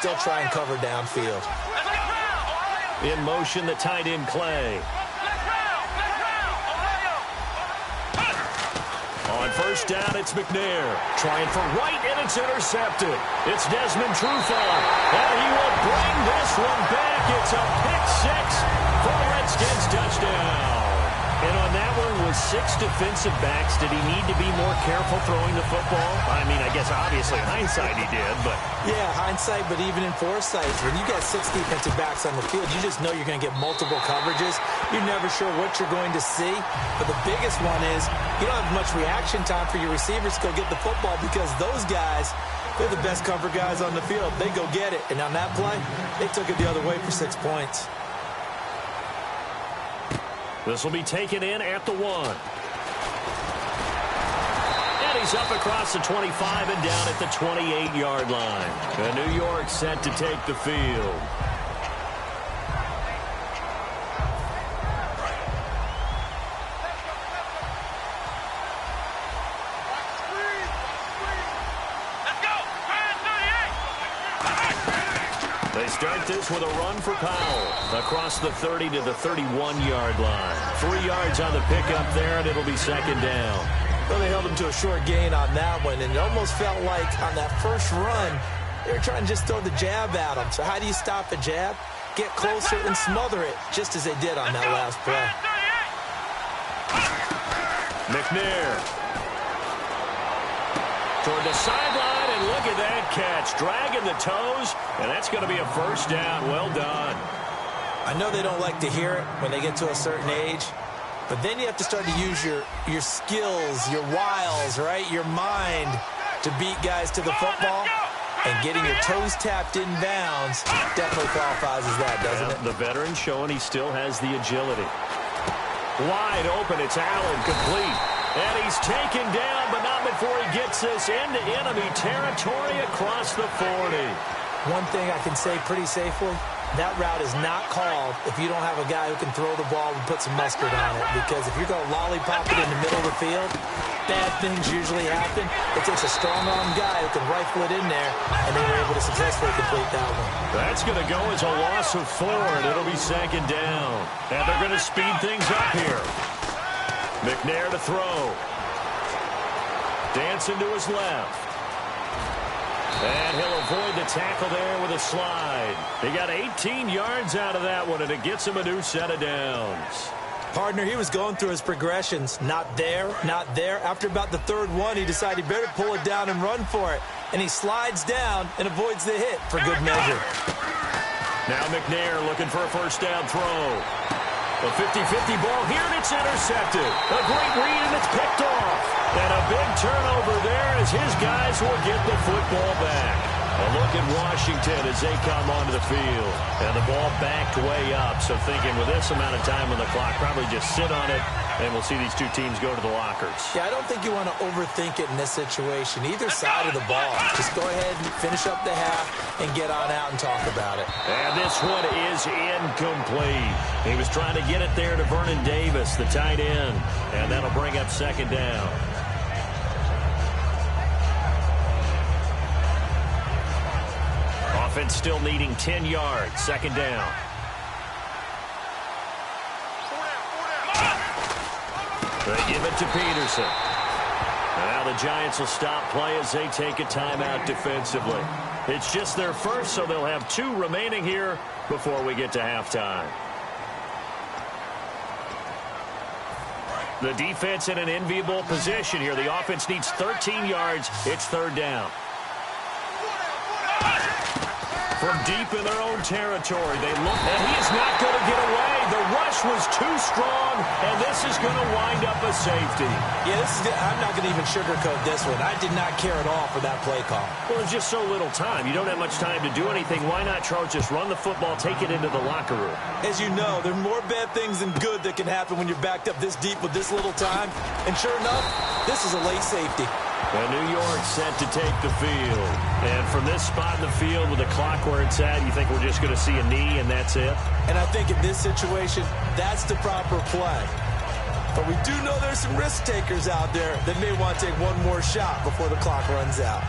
still try and cover downfield. In motion, the tight end, Clay. On first down, it's McNair. Trying for right, and it's intercepted. It's Desmond Trufant, and he will bring this one back. It's a pick six for the Redskins touchdown. And on that one was 6 defensive backs. Did he need to be more careful throwing the football? I mean, I guess obviously hindsight he did, but... Yeah, hindsight, but even in foresight, when you got 6 defensive backs on the field, you just know you're going to get multiple coverages. You're never sure what you're going to see. But the biggest one is you don't have much reaction time for your receivers to go get the football because those guys, they're the best cover guys on the field. They go get it. And on that play, they took it the other way for 6 points. This will be taken in at the 1. And he's up across the 25 and down at the 28-yard line. And New York set to take the field. They start this with a run for Powell across the 30 to the 31-yard line. 3 yards on the pickup there, and it'll be second down. Well, they held him to a short gain on that one, and it almost felt like on that first run, they were trying to just throw the jab at him. So how do you stop a jab? Get closer and smother it, just as they did on that last play. McNair toward the sideline, and look at that catch. Dragging the toes, and that's going to be a first down. Well done. I know they don't like to hear it when they get to a certain age, but then you have to start to use your skills, your wiles, right, your mind to beat guys to the football. And getting your toes tapped in bounds definitely qualifies as that, doesn't it? The veteran showing he still has the agility. Wide open, it's Allen, complete. And he's taken down, but not before he gets this into enemy territory across the 40. One thing I can say pretty safely, that route is not called if you don't have a guy who can throw the ball and put some mustard on it. Because if you're going to lollipop it in the middle of the field, bad things usually happen. It takes a strong-arm guy who can rifle it in there, and they were able to successfully complete that one. That's going to go as a loss of 4, and it'll be second down. And they're going to speed things up here. McNair to throw. Dancing to his left. And he'll avoid the tackle there with a slide. He got 18 yards out of that one, and it gets him a new set of downs. Partner, he was going through his progressions. Not there, not there. After about the third one, he decided he better pull it down and run for it. And he slides down and avoids the hit for good measure. Now McNair looking for a first down throw. A 50-50 ball here, and it's intercepted. A great read, and it's picked off. And a big turnover there as his guys will get the football back. A look at Washington as they come onto the field. And the ball backed way up. So thinking with this amount of time on the clock, probably just sit on it, and we'll see these two teams go to the lockers. Yeah, I don't think you want to overthink it in this situation. Either side of the ball. Just go ahead and finish up the half and get on out and talk about it. And this one is incomplete. He was trying to get it there to Vernon Davis, the tight end. And that'll bring up second down. Offense still needing 10 yards. Second down. They give it to Peterson. And now the Giants will stop play as they take a timeout defensively. It's just their first, so they'll have 2 remaining here before we get to halftime. The defense in an enviable position here. The offense needs 13 yards. It's third down. From deep in their own territory, they look, and he is not going to get away. The rush was too strong, and this is going to wind up a safety. Yeah, I'm not going to even sugarcoat this one. I did not care at all for that play call. Well, there's just so little time. You don't have much time to do anything. Why not, Charles, just run the football, take it into the locker room? As you know, there are more bad things than good that can happen when you're backed up this deep with this little time. And sure enough, this is a late safety. And New York set to take the field. And from this spot in the field with the clock where it's at, you think we're just going to see a knee and that's it? And I think in this situation, that's the proper play. But we do know there's some risk takers out there that may want to take one more shot before the clock runs out.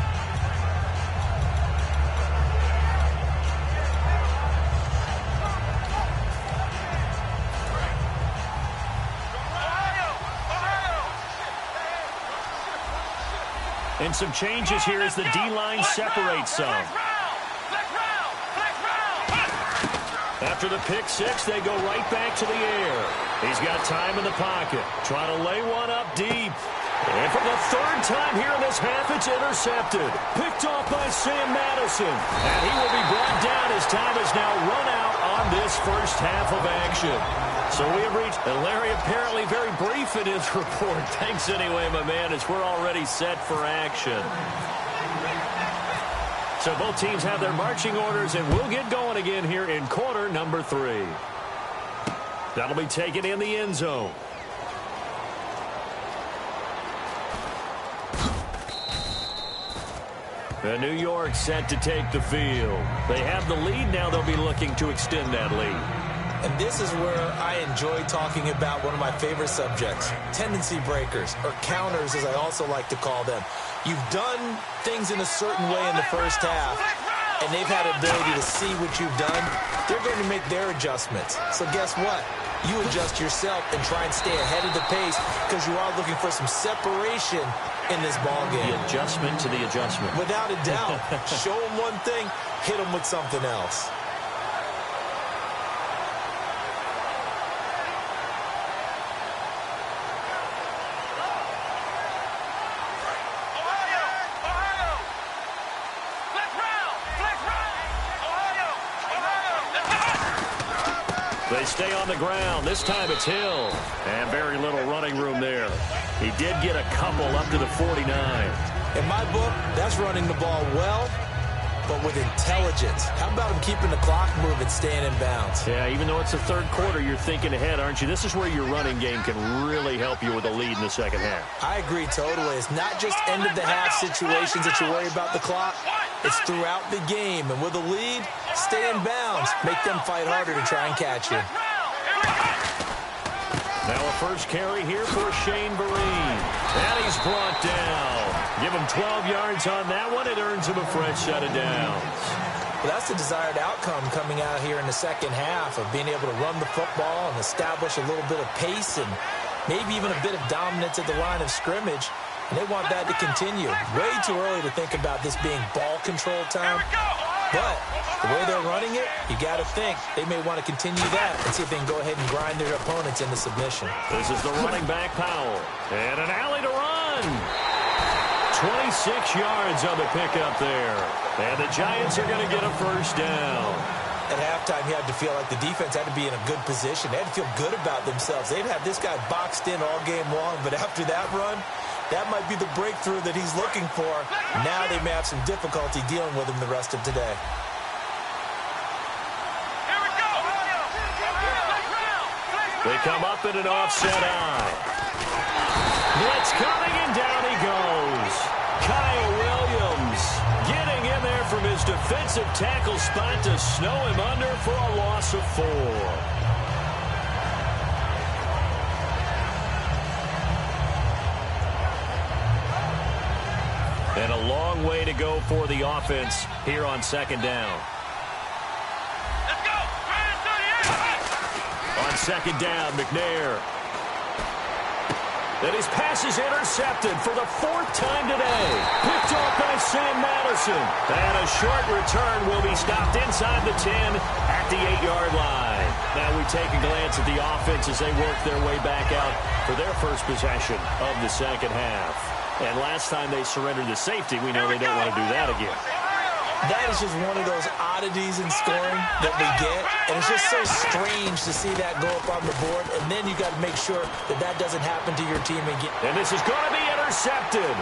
And some changes here as the D-line separates some. After the pick six, they go right back to the air. He's got time in the pocket. Trying to lay one up deep. And for the third time here in this half, it's intercepted. Picked off by Sam Madison. And he will be brought down as time has now run out on this first half of action. So we have reached, and Larry apparently very brief in his report. Thanks anyway, my man, as we're already set for action. So both teams have their marching orders, and we'll get going again here in quarter number 3. That'll be taken in the end zone. The New York set to take the field. They have the lead now. They'll be looking to extend that lead. And this is where I enjoy talking about one of my favorite subjects, tendency breakers, or counters as I also like to call them. You've done things in a certain way in the first half, and they've had the ability to see what you've done. They're going to make their adjustments. So guess what? You adjust yourself and try and stay ahead of the pace because you are looking for some separation in this ball game. The adjustment to the adjustment. Without a doubt. Show them one thing, hit them with something else. They stay on the ground. This time it's Hill. And very little running room there. He did get a couple up to the 49. In my book, that's running the ball well, but with intelligence. How about him keeping the clock moving, staying in bounds? Yeah, even though it's the third quarter, you're thinking ahead, aren't you? This is where your running game can really help you with a lead in the second half. I agree totally. It's not just end-of-the-half situations that you worry about the clock. It's throughout the game. And with a lead, stay in bounds. Make them fight harder to try and catch you. Now a first carry here for Shane Vereen. And he's brought down. Give him 12 yards on that one. It earns him a fresh set of downs. Well, that's the desired outcome coming out here in the second half of being able to run the football and establish a little bit of pace and maybe even a bit of dominance at the line of scrimmage. And they want that to continue. Way too early to think about this being ball control time. But the way they're running it, you got to think they may want to continue that and see if they can go ahead and grind their opponents into submission. This is the running back, Powell. And an alley to run. 26 yards on the pickup there. And the Giants are going to get a first down. At halftime, you had to feel like the defense had to be in a good position. They had to feel good about themselves. They'd have this guy boxed in all game long, but after that run, that might be the breakthrough that he's looking for. Now they may have some difficulty dealing with him the rest of today. They come up in an offset eye. Blitz coming, and down he goes. Kyle Williams getting in there from his defensive tackle spot to snow him under for a loss of 4. And a long way to go for the offense here on second down. Let's go! On second down, McNair. And his pass is intercepted for the 4th time today. Picked off by Sam Madison. And a short return will be stopped inside the 10 at the 8-yard line. Now we take a glance at the offense as they work their way back out for their first possession of the second half. And last time they surrendered the safety, we know they don't want to do that again. That is just one of those oddities in scoring that we get. And it's just so strange to see that go up on the board. And then you got to make sure that that doesn't happen to your team again. And this is going to be intercepted.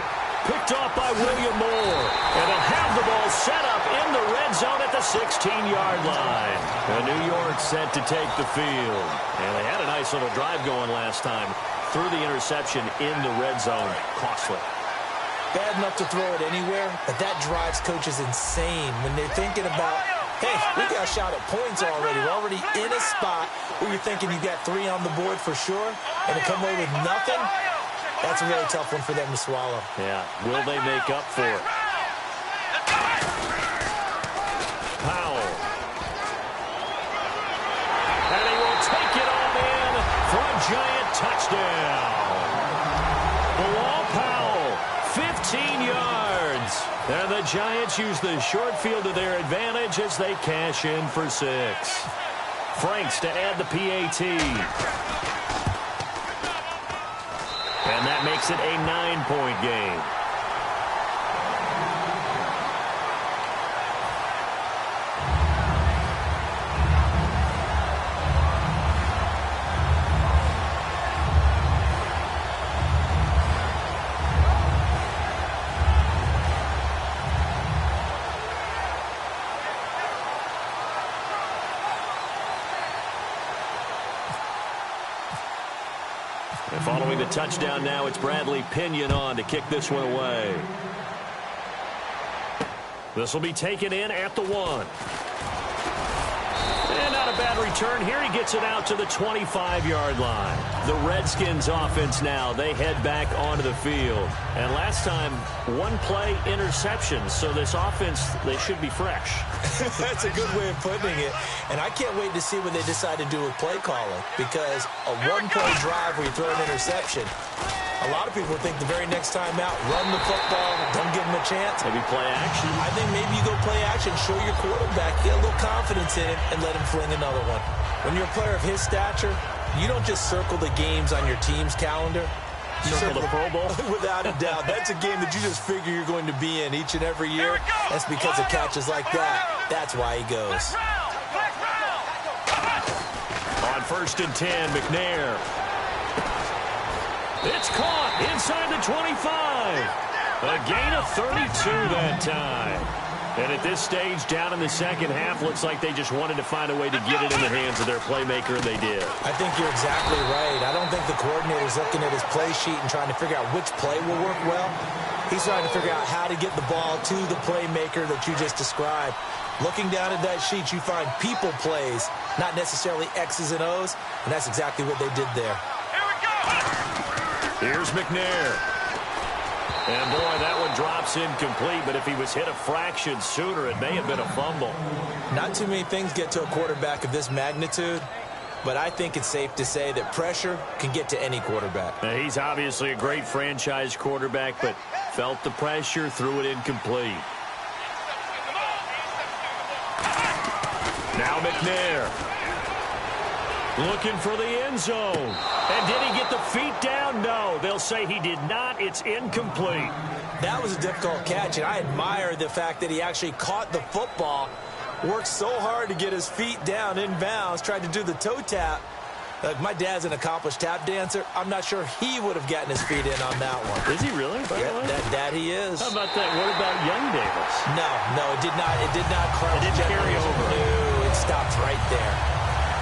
Picked off by William Moore. And they'll have the ball set up in the red zone at the 16-yard line. And New York set to take the field. And they had a nice little drive going last time. Through the interception in the red zone. Costly. Bad enough to throw it anywhere, but that drives coaches insane when they're thinking about, hey, we got a shot at points already. We're already in a spot where you're thinking you got 3 on the board for sure, and to come away with nothing, that's a really tough one for them to swallow. Yeah, will they make up for it? Powell. And he will take it on in for a giant touchdown. Bilal Powell, 15 yards. Giants use the short field to their advantage as they cash in for 6. Franks to add the PAT. And that makes it a 9-point game. And following the touchdown now, it's Bradley Pinion on to kick this one away. This will be taken in at the 1. And not a bad return here. He gets it out to the 25-yard line. The Redskins offense now, they head back onto the field. And last time, one play interception. So this offense, they should be fresh. That's a good way of putting it. And I can't wait to see what they decide to do with play calling. Because a one-play drive where you throw an interception, a lot of people think the very next time out, run the football, don't give them a chance. Maybe play action. I think maybe you go play action, show your quarterback, get a little confidence in it, and let him fling another one. When you're a player of his stature, you don't just circle the games on your team's calendar. You circle the Pro Bowl? Without a doubt. That's a game that you just figure you're going to be in each and every year. That's because of catches like that. That's why he goes. On 1st and 10, McNair. It's caught inside the 25. A gain of 32 that time. And at this stage, down in the second half, looks like they just wanted to find a way to get it in the hands of their playmaker, and they did. I think you're exactly right. I don't think the coordinator's looking at his play sheet and trying to figure out which play will work well. He's trying to figure out how to get the ball to the playmaker that you just described. Looking down at that sheet, you find people plays, not necessarily X's and O's, and that's exactly what they did there. Here's McNair. And, boy, that one drops incomplete, but if he was hit a fraction sooner, it may have been a fumble. Not too many things get to a quarterback of this magnitude, but I think it's safe to say that pressure can get to any quarterback. Now, he's obviously a great franchise quarterback, but felt the pressure, threw it incomplete. Now McNair. Looking for the end zone. And did he get the feet down? No. They'll say he did not. It's incomplete. That was a difficult catch, and I admire the fact that he actually caught the football, worked so hard to get his feet down in bounds, tried to do the toe tap. My dad's an accomplished tap dancer. I'm not sure he would have gotten his feet in on that one. Is he really? Yeah, that he is. How about that? What about Young Davis? No, it did not. It did not carry over. No, it stopped right there.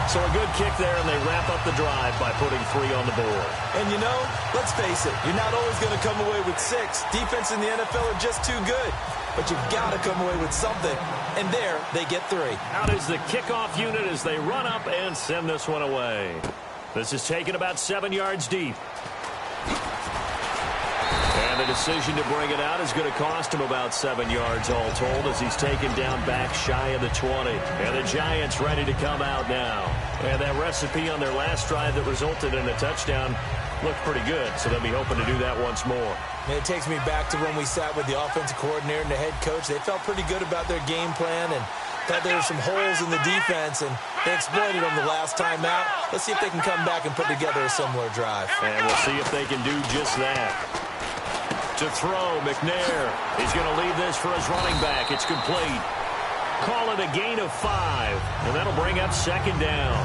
So a good kick there, and they wrap up the drive by putting 3 on the board. And, you know, let's face it, you're not always going to come away with 6. Defense in the NFL are just too good. But you've got to come away with something. And there, they get 3. Out is the kickoff unit as they run up and send this one away. This is taken about 7 yards deep. And the decision to bring it out is going to cost him about 7 yards all told as he's taken down back shy of the 20. And the Giants ready to come out now. And that recipe on their last drive that resulted in a touchdown looked pretty good, so they'll be hoping to do that once more. And it takes me back to when we sat with the offensive coordinator and the head coach. They felt pretty good about their game plan and thought there were some holes in the defense, and they exploited them the last time out. Let's see if they can come back and put together a similar drive. And we'll see if they can do just that. To throw, McNair. He's going to leave this for his running back. It's complete. Call it a gain of 5, and that'll bring up 2nd down.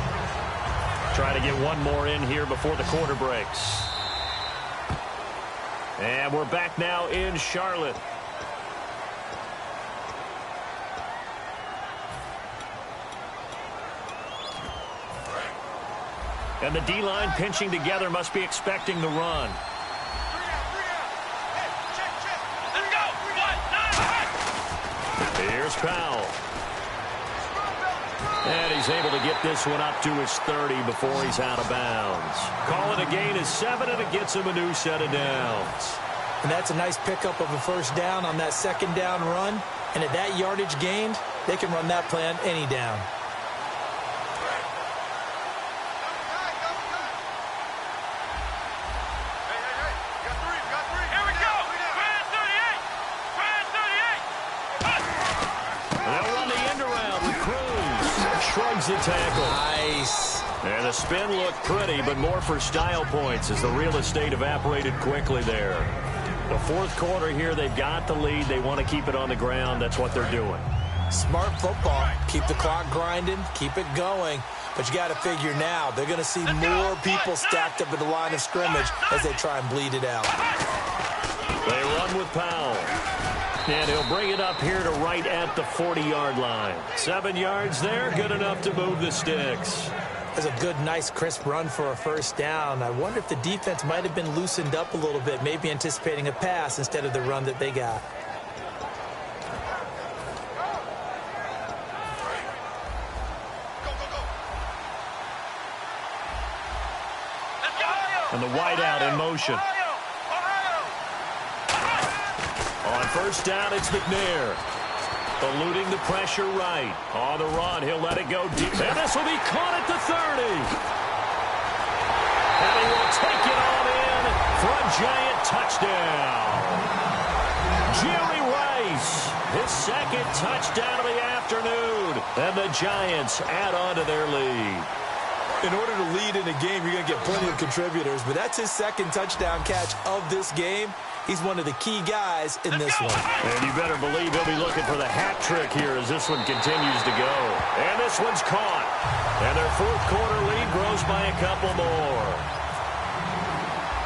Try to get one more in here before the quarter breaks. And we're back now in Charlotte. And the D-line pinching together must be expecting the run. Here's Powell. And he's able to get this one up to his 30 before he's out of bounds. Call it a gain of 7, and it gets him a new set of downs. And that's a nice pickup of a 1st down on that 2nd down run. And at that yardage gained, they can run that plan any down. shrugs the tackle. Nice. And the spin looked pretty, but more for style points as the real estate evaporated quickly there. The fourth quarter here, they've got the lead. They want to keep it on the ground. That's what they're doing. Smart football. Keep the clock grinding. Keep it going. But you got to figure now, they're going to see more people stacked up at the line of scrimmage as they try and bleed it out. They run with Powell. And he'll bring it up here to right at the 40-yard line. 7 yards there, good enough to move the sticks. That's a good, nice, crisp run for a first down. I wonder if the defense might have been loosened up a little bit, maybe anticipating a pass instead of the run that they got. And the wideout in motion. On first down, it's McNair. Eluding the pressure right. On the run, he'll let it go deep. And this will be caught at the 30. And he will take it on in for a giant touchdown. Jerry Rice, his second touchdown of the afternoon. And the Giants add on to their lead. In order to lead in a game, you're going to get plenty of contributors, but that's his second touchdown catch of this game. He's one of the key guys in this one. And you better believe he'll be looking for the hat trick here as this one continues to go. And this one's caught. And their fourth quarter lead grows by a couple more.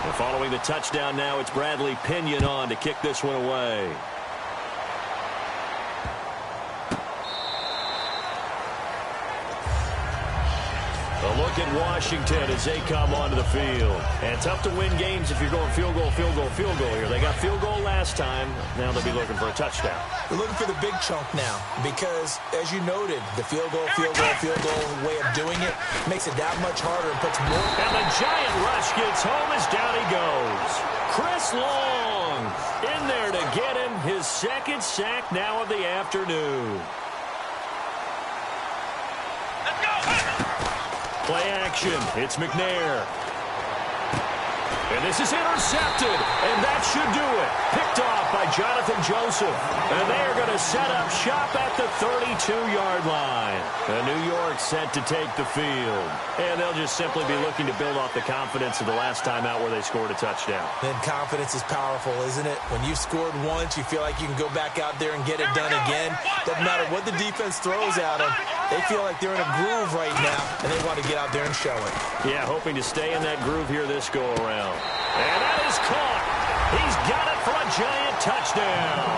And following the touchdown now, it's Bradley Pinion on to kick this one away. A look at Washington as they come onto the field. And tough to win games if you're going field goal, field goal, field goal here. They got field goal last time. Now they'll be looking for a touchdown. They're looking for the big chunk now because, as you noted, the field goal way of doing it makes it that much harder and puts more. And the giant rush gets home as down he goes. Chris Long in there to get him his second sack now of the afternoon. Play action. It's McNair. And this is intercepted. And that should do it. Picked off by Jonathan Joseph. And they are going to set up shop at the 32-yard line. And New York set to take the field. And they'll just simply be looking to build off the confidence of the last time out where they scored a touchdown. Then confidence is powerful, isn't it? When you've scored once, you feel like you can go back out there and get it done again. Doesn't matter what the defense throws at them. They feel like they're in a groove right now, and they want to get out there and show it. Yeah, hoping to stay in that groove here this go-around. And that is caught. He's got it for a giant touchdown.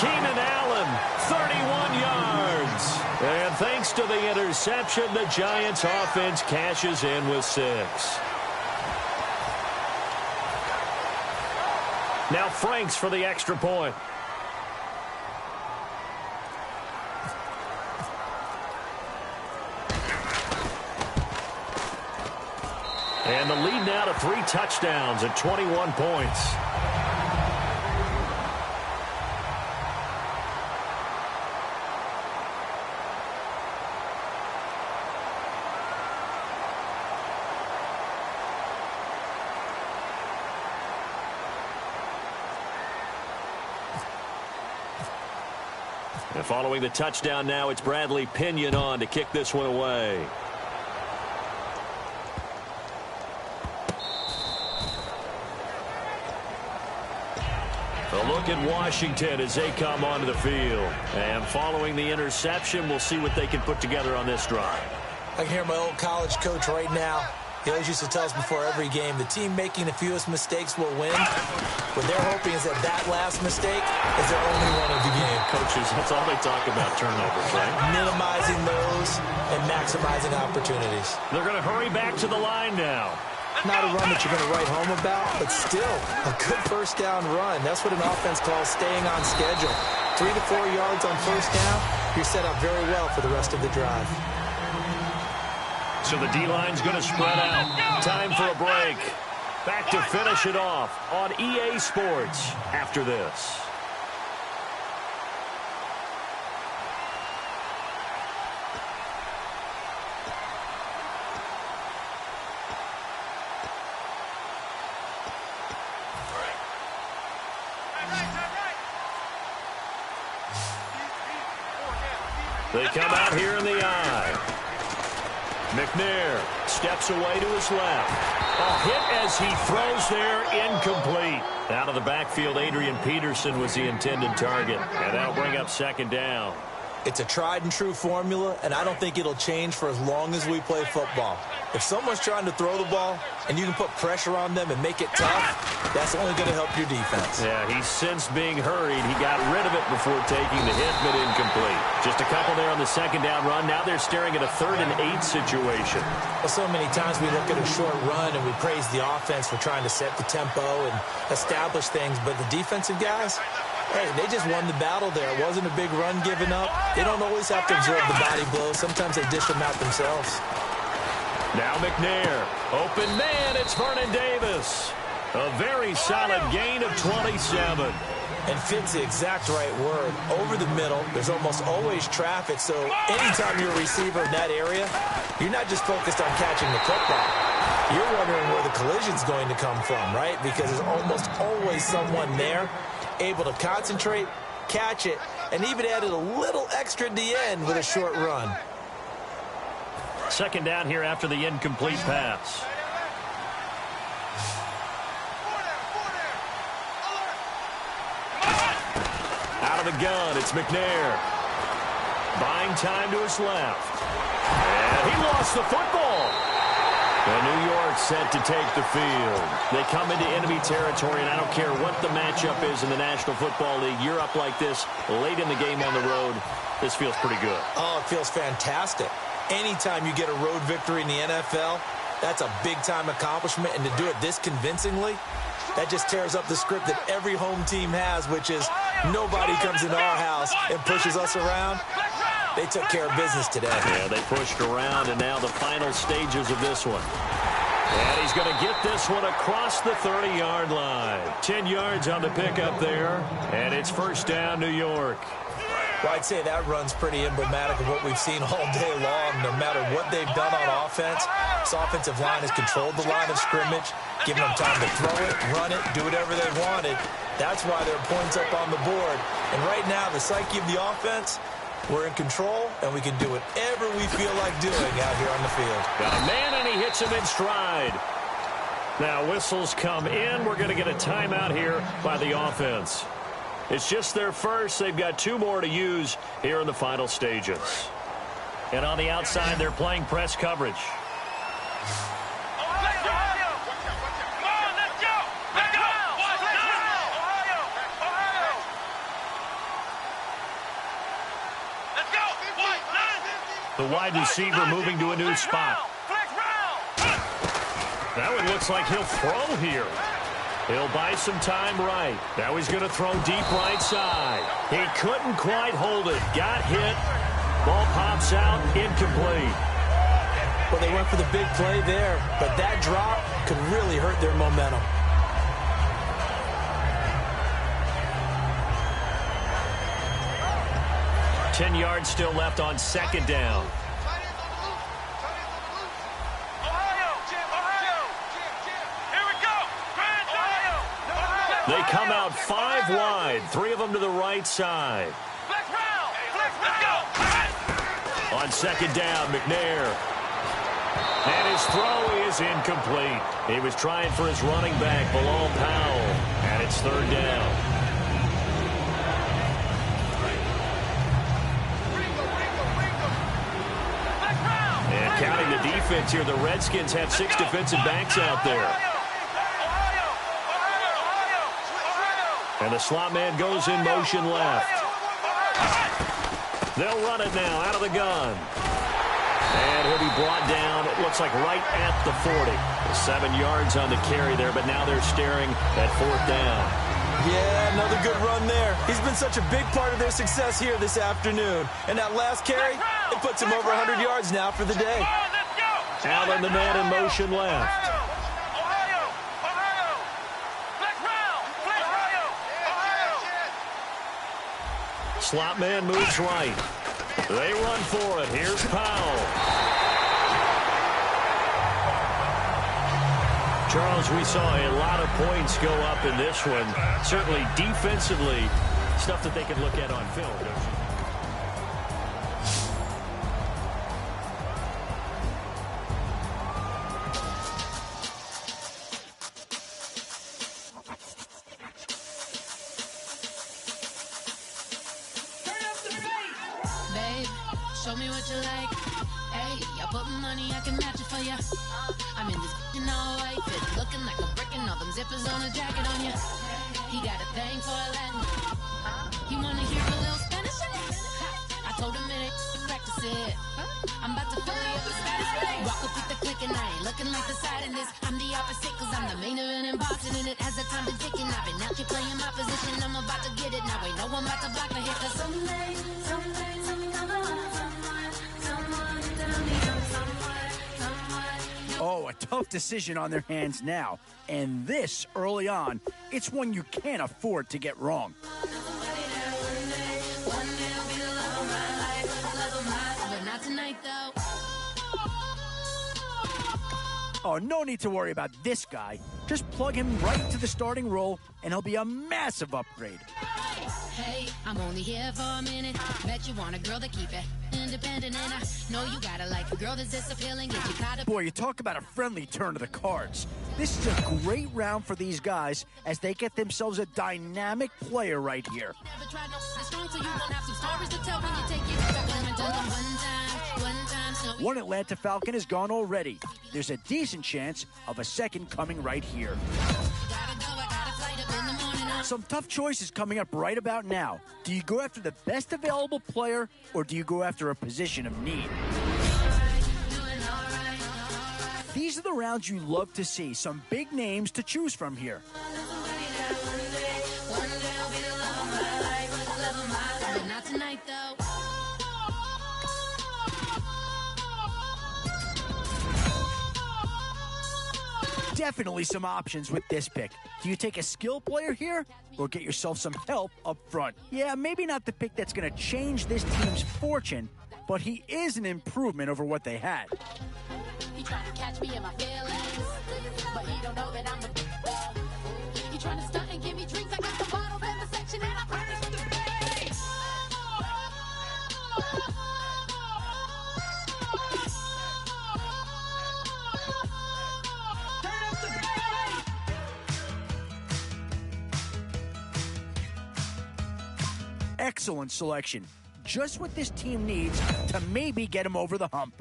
Keenan Allen, 31 yards. And thanks to the interception, the Giants' offense cashes in with 6. Now Franks for the extra point. And the lead now to 3 touchdowns at 21 points. And following the touchdown now, it's Bradley Pinion on to kick this one away. A look at Washington as they come onto the field. And following the interception, we'll see what they can put together on this drive. I can hear my old college coach right now. He always used to tell us before every game, the team making the fewest mistakes will win. What they're hoping is that that last mistake is their only one of the game. Coaches, that's all they talk about, turnovers, right? Minimizing those and maximizing opportunities. They're going to hurry back to the line now. Not a run that you're going to write home about, but still a good first down run. That's what an offense calls staying on schedule. 3 to 4 yards on first down, you're set up very well for the rest of the drive. So the D-line's going to spread out. Time for a break. Back to finish it off on EA Sports after this. They come out here in the eye. McNair steps away to his left. A hit as he throws there, incomplete. Out of the backfield, Adrian Peterson was the intended target. And that'll bring up second down. It's a tried-and-true formula, and I don't think it'll change for as long as we play football. If someone's trying to throw the ball and you can put pressure on them and make it tough, that's only going to help your defense. Yeah, he's since being hurried. He got rid of it before taking the hit, but incomplete. Just a couple there on the second down run. Now they're staring at a 3rd and 8 situation. Well, so many times we look at a short run and we praise the offense for trying to set the tempo and establish things, but the defensive guys, hey, they just won the battle there. It wasn't a big run given up. They don't always have to absorb the body blows. Sometimes they dish them out themselves. Now McNair. Open man, it's Vernon Davis. A very solid gain of 27. And fit's the exact right word. Over the middle, there's almost always traffic, so anytime you're a receiver in that area, you're not just focused on catching the football. You're wondering where the collision's going to come from, right? Because there's almost always someone there able to concentrate, catch it, and even added a little extra at the end with a short run. Second down here after the incomplete pass. Out of the gun, it's McNair. Buying time to his left. And he lost the football. And New York set to take the field. They come into enemy territory, and I don't care what the matchup is in the National Football League. You're up like this late in the game on the road. This feels pretty good. Oh, it feels fantastic. Anytime you get a road victory in the NFL, that's a big-time accomplishment. And to do it this convincingly, that just tears up the script that every home team has, which is nobody comes into our house and pushes us around. They took care of business today. Yeah, they pushed around, and now the final stages of this one. And he's going to get this one across the 30-yard line. 10 yards on the pickup there, and it's first down, New York. Well, I'd say that run's pretty emblematic of what we've seen all day long. No matter what they've done on offense, this offensive line has controlled the line of scrimmage, given them time to throw it, run it, do whatever they wanted. That's why there are points up on the board. And right now, the psyche of the offense, we're in control, and we can do whatever we feel like doing out here on the field. Got a man, and he hits him in stride. Now, whistles come in. We're going to get a timeout here by the offense. It's just their first. They've got 2 more to use here in the final stages. And on the outside, they're playing press coverage. The wide receiver moving to a new spot. That one looks like he'll throw here. He'll buy some time right. Now he's going to throw deep right side. He couldn't quite hold it. Got hit. Ball pops out. Incomplete. Well, they went for the big play there, but that drop could really hurt their momentum. Ten yards still left on second down. They come out 5 wide, 3 of them to the right side. On second down, McNair. And his throw is incomplete. He was trying for his running back, Bilal Powell. And it's third down. And counting the defense here, the Redskins have 6 defensive backs out there. And the slot man goes in motion left. They'll run it now out of the gun. And he'll be brought down, it looks like right at the 40. 7 yards on the carry there, but now they're staring at fourth down. Yeah, another good run there. He's been such a big part of their success here this afternoon. And that last carry, it puts him over 100 yards now for the day. Allen, the man in motion left. Slot man moves right. They run for it. Here's Powell. Charles, we saw a lot of points go up in this one. Certainly defensively, stuff that they can look at on film, don't you? show me what you like. Hey, I put money, I can match it for ya. I'm in this all white fit, looking like a brick and all them zippers on a jacket on ya. He got a thing for a Latin. He wanna hear a little Spanish? I told him it ain't practice it. I'm about to fully up the status. Walk up with the click and I ain't looking like the side in this. I'm the opposite cause I'm the main event in boxing and it has the time been ticking. I've been out here playing my position, I'm about to get it. Now ain't no one about to block the hit cause someday I'm gonna someone tell me I'm someone. Oh, a tough decision on their hands now. And this early on, it's one you can't afford to get wrong. Oh, no need to worry about this guy. Just plug him right into the starting role, and he'll be a massive upgrade. Hey, I'm only here for a minute. Bet you want a girl to keep it independent, and I know you gotta like a girl that's this appealing. If you caught Boy, you talk about a friendly turn to the cards. This is a great round for these guys as they get themselves a dynamic player right here. Never tried no strong, so you won't have some stories to tell when you take it back home and tell them one time. One Atlanta Falcon is gone already. There's a decent chance of a second coming right here. Some tough choices coming up right about now. Do you go after the best available player, or do you go after a position of need? These are the rounds you love to see. Some big names to choose from here. Not tonight, though. Definitely some options with this pick. Do you take a skill player here or get yourself some help up front? Yeah, maybe not the pick that's going to change this team's fortune, but he is an improvement over what they had. He trying to catch me in my feelings, but he don't know that I'm the He trying to stunt and give me drinks. I got the bottle in the section and I promise to the Excellent selection. Just what this team needs to maybe get him over the hump.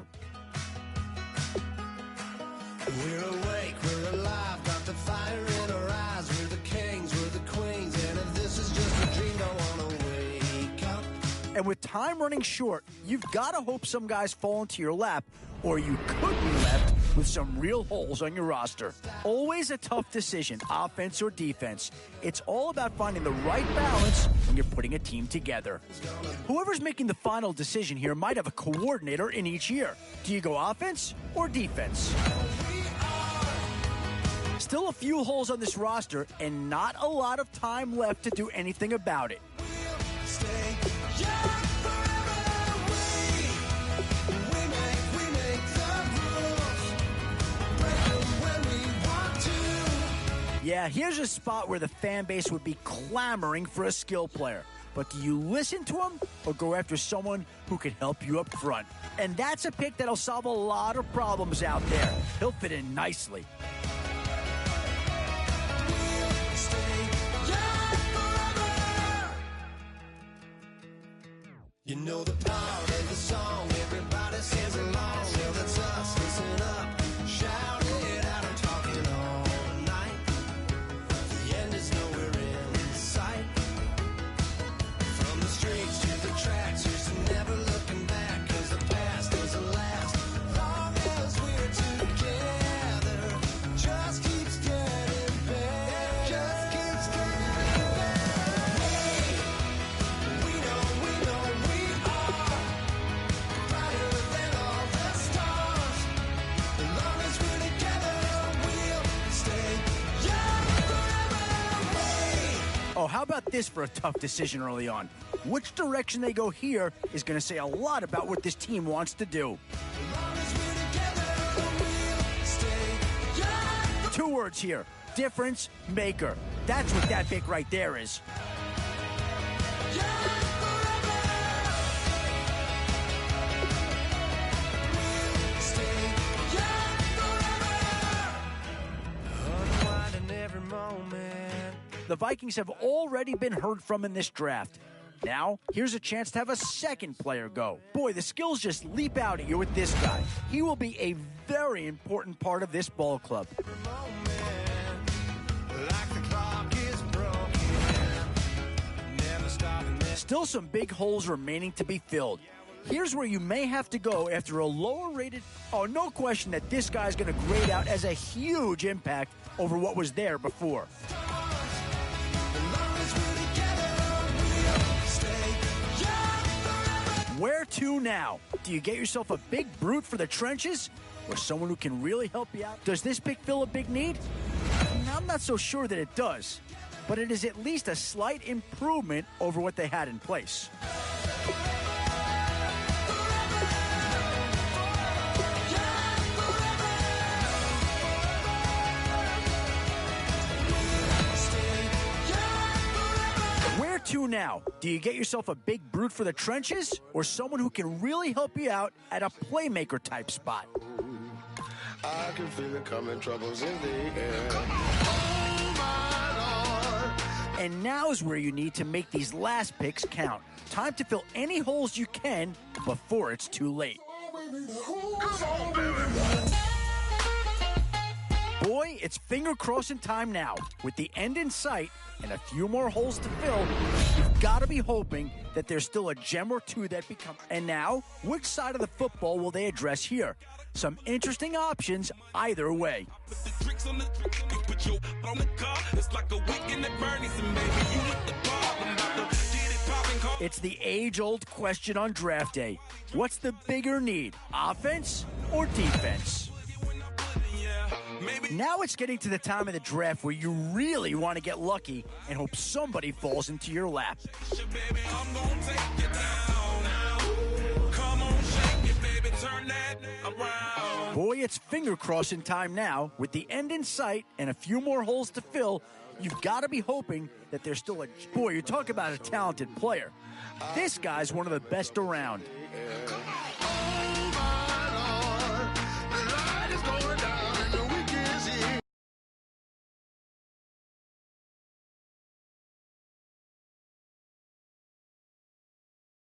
We're awake, we're alive, got the fire in our eyes. We're the kings, we're the queens, and if this is just a dream, don't wanna wake up. And with time running short, you've got to hope some guys fall into your lap, or you could be left with some real holes on your roster. Always a tough decision, offense or defense. It's all about finding the right balance when you're putting a team together. Whoever's making the final decision here might have a coordinator in each year. Do you go offense or defense? Still a few holes on this roster and not a lot of time left to do anything about it. Yeah, here's a spot where the fan base would be clamoring for a skill player. But do you listen to him or go after someone who can help you up front? And that's a pick that'll solve a lot of problems out there. He'll fit in nicely. You know the power of the song, everybody sings along. Well, that's us, listen up, shout it out, I'm talking all night. The end is nowhere in sight. From the streets to the tracks, here's never looking back, cause the past doesn't last. Long as we're together, just keeps getting better, just keeps getting better. Hey, we know Oh, how about this for a tough decision early on? Which direction they go here is going to say a lot about what this team wants to do. Two words here: difference maker. That's what that pick right there is. The Vikings have already been heard from in this draft. Now, here's a chance to have a second player go. Boy, the skills just leap out at you with this guy. He will be a very important part of this ball club. Still some big holes remaining to be filled. Here's where you may have to go after a lower rated... Oh, no question that this guy's going to grade out as a huge impact over what was there before. Where to now? Do you get yourself a big brute for the trenches? Or someone who can really help you out? Does this pick fill a big need? I'm not so sure that it does. But it is at least a slight improvement over what they had in place. Where to now? Do you get yourself a big brute for the trenches? Or someone who can really help you out at a playmaker type spot? I can feel it coming, troubles in the air. And now is where you need to make these last picks count. Time to fill any holes you can before it's too late. Boy, it's finger crossing time now. With the end in sight and a few more holes to fill, you've got to be hoping that there's still a gem or two that become... And now, which side of the football will they address here? Some interesting options either way. It's the age-old question on draft day. What's the bigger need, offense or defense? Now it's getting to the time of the draft where you really want to get lucky and hope somebody falls into your lap. Boy, it's finger crossing time now. With the end in sight and a few more holes to fill, you've got to be hoping that there's still a... Boy, you talk about a talented player. This guy's one of the best around.